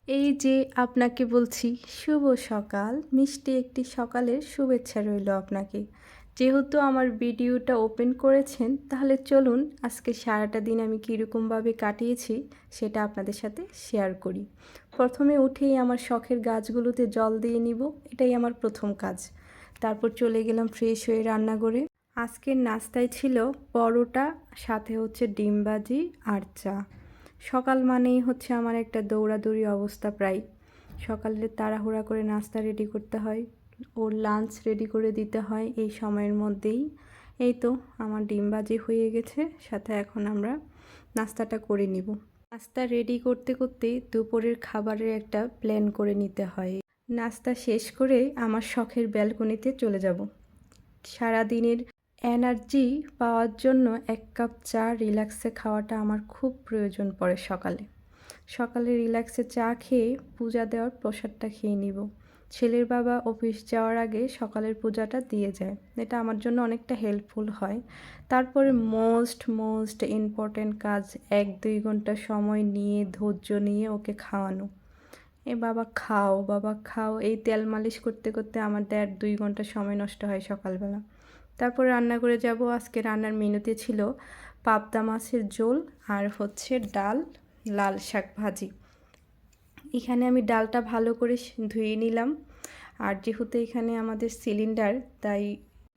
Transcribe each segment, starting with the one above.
এই যে আপনাকে বলছি শুভ সকাল, মিষ্টি একটি সকালের শুভেচ্ছা রইল আপনাকে। যেহেতু আমার ভিডিওটা ওপেন করেছেন, তাহলে চলুন আজকে সারাটা দিন আমি কীরকমভাবে কাটিয়েছি সেটা আপনাদের সাথে শেয়ার করি। প্রথমে উঠেই আমার শখের গাছগুলোতে জল দিয়ে নিব, এটাই আমার প্রথম কাজ। তারপর চলে গেলাম ফ্রেশ হয়ে রান্নাঘরে। আজকের নাস্তায় ছিল পরোটা, সাথে হচ্ছে ডিম ভাজি আর চা। সকাল মানেই হচ্ছে আমার একটা দৌড়াদৌড়ি অবস্থা প্রায়। সকালে তাড়াহুড়া করে নাস্তা রেডি করতে হয়, ওর লাঞ্চ রেডি করে দিতে হয় এই সময়ের মধ্যেই। এই তো আমার ডিম ভাজি হয়ে গেছে, সাথে এখন আমরা নাস্তাটা করে নিব। নাস্তা রেডি করতে করতে দুপুরের খাবারের একটা প্ল্যান করে নিতে হয়। নাস্তা শেষ করে আমার শখের ব্যালকনিতে চলে যাব। সারাদিনের এনার্জি পাওয়ার জন্য এক কাপ চা রিল্যাক্সে খাওয়াটা আমার খুব প্রয়োজন পড়ে সকালে। সকালে রিল্যাক্সে চা খেয়ে পূজা দেওয়ার প্রসাদটা খেয়ে নিব। ছেলের বাবা অফিস যাওয়ার আগে সকালের পূজাটা দিয়ে যায়, এটা আমার জন্য অনেকটা হেল্পফুল হয়। তারপরে মোস্ট ইম্পর্ট্যান্ট কাজ, 1-2 ঘন্টা সময় নিয়ে ধৈর্য নিয়ে ওকে খাওয়ানো। এ বাবা খাও, বাবা খাও, এই তেল মালিশ করতে করতে আমার 1.5-2 ঘন্টা সময় নষ্ট হয় সকালবেলা। তারপর রান্না করে যাব। আজকে রান্নার মেনুতে ছিল পাবদা মাছের ঝোল আর হচ্ছে ডাল, লাল শাক ভাজি। এখানে আমি ডালটা ভালো করে ধুয়ে নিলাম। আর যেহেতু এখানে আমাদের সিলিন্ডার, তাই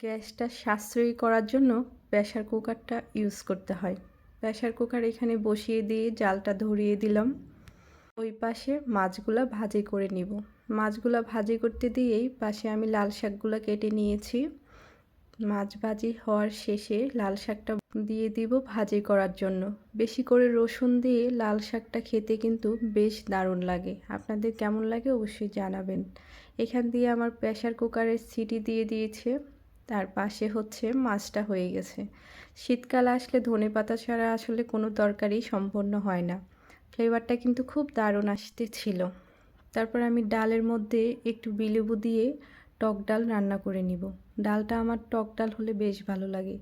গ্যাসটা সাশ্রয়ী করার জন্য প্রেসার কুকারটা ইউজ করতে হয়। প্রেসার কুকার এখানে বসিয়ে দিয়ে জালটা ধরিয়ে দিলাম। ওই পাশে মাছগুলা ভাজি করে নিব। মাছগুলা ভাজি করতে দিয়েই পাশে আমি লাল শাকগুলা কেটে নিয়েছি। মাছ ভাজি হওয়ার শেষে লাল শাকটা দিয়ে দিব ভাজি করার জন্য। বেশি করে রসুন দিয়ে লাল শাকটা খেতে কিন্তু বেশ দারুণ লাগে। আপনাদের কেমন লাগে অবশ্যই জানাবেন। এখান দিয়ে আমার প্রেসার কুকারের সিটি দিয়ে দিয়েছে, তার পাশে হচ্ছে মাছটা হয়ে গেছে। শীতকাল আসলে ধনেপাতা ছাড়া আসলে কোনো তরকারি সম্পন্ন হয় না। ফ্লেভারটা কিন্তু খুব দারুণ আসতেছিল। তারপর আমি ডালের মধ্যে একটু বিলেবু দিয়ে টক ডাল রান্না করে নিব। ডালটা আমার টক ডাল হলে বেশ ভালো লাগে।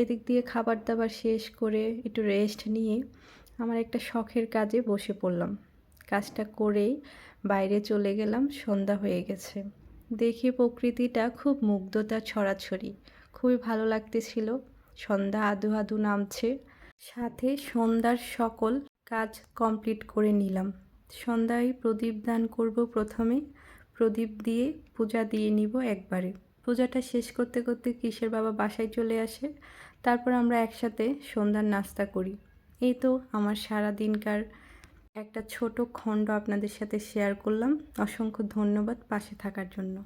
এদিক দিয়ে খাবার দাবার শেষ করে একটু রেস্ট নিয়ে আমার একটা শখের কাজে বসে পড়লাম। কাজটা করেই বাইরে চলে গেলাম, সন্ধ্যা হয়ে গেছে। দেখে প্রকৃতিটা খুব মুগ্ধতা ছড়াছড়ি, খুবই ভালো লাগতেছিল। সন্ধ্যা আধো আধো নামছে, সাথে সন্ধ্যার সকল কাজ কমপ্লিট করে নিলাম। সন্ধ্যায় প্রদীপ দান করব প্রথমে। প্রদীপ দিয়ে পূজা দিয়ে নিব একবারে। পূজাটা শেষ করতে করতে কিসের বাবা বাসায় চলে আসে। তারপর আমরা একসাথে সন্ধ্যার নাস্তা করি। এই তো আমার সারা দিনকার একটা ছোট খণ্ড আপনাদের সাথে শেয়ার করলাম। অসংখ্য ধন্যবাদ পাশে থাকার জন্য।